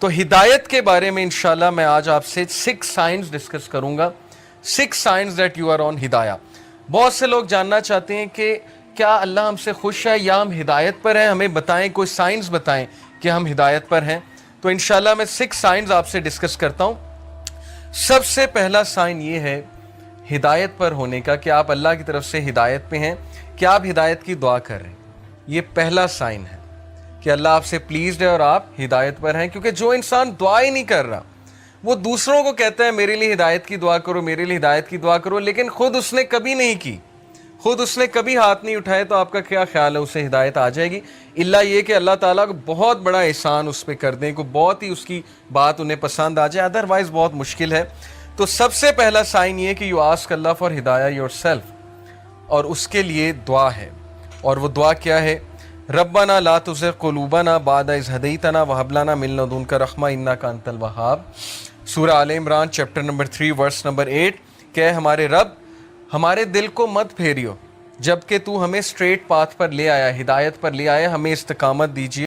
تو ہدایت کے بارے میں انشاءاللہ میں آج آپ سے 6 سائنز ڈسکس کروں گا. 6 signs that you are on ہدایہ. بہت سے لوگ جاننا چاہتے ہیں کہ کیا اللہ ہم سے خوش ہے یا ہم ہدایت پر ہیں, ہمیں بتائیں, کوئی سائنز بتائیں کہ ہم ہدایت پر ہیں. تو انشاءاللہ میں 6 سائنز آپ سے ڈسکس کرتا ہوں. سب سے پہلا سائن یہ ہے ہدایت پر ہونے کا کہ آپ اللہ کی طرف سے ہدایت پہ ہیں, کہ آپ ہدایت کی دعا کر رہے ہیں. یہ پہلا سائن ہے کہ اللہ آپ سے پلیزڈ ہے اور آپ ہدایت پر ہیں. کیونکہ جو انسان دعا ہی نہیں کر رہا, وہ دوسروں کو کہتا ہے میرے لیے ہدایت کی دعا کرو, میرے لیے ہدایت کی دعا کرو, لیکن خود اس نے کبھی نہیں کی, خود اس نے کبھی ہاتھ نہیں اٹھائے, تو آپ کا کیا خیال ہے اسے ہدایت آ جائے گی؟ اللہ یہ کہ اللہ تعالیٰ کو بہت بڑا احسان اس پہ کر دیں, کو بہت ہی اس کی بات انہیں پسند آ جائے, ادروائز بہت مشکل ہے. تو سب سے پہلا سائن یہ کہ یو آسک اللہ فار ہدایہ یور سیلف, اور اس کے لیے دعا ہے. اور وہ دعا کیا ہے؟ ربنا لا تزغ قلوبنا بعد اذ ہدیتنا وہب لنا من لدنک رحمہ انک انت الوہاب. سورہ Al Imran chapter number 3 verse number 8. کہ ہمارے رب ہمارے دل کو مت پھیریو جبکہ تو ہمیں اسٹریٹ پاتھ پر لے آیا, ہدایت پر لے آیا, ہمیں استقامت دیجیے.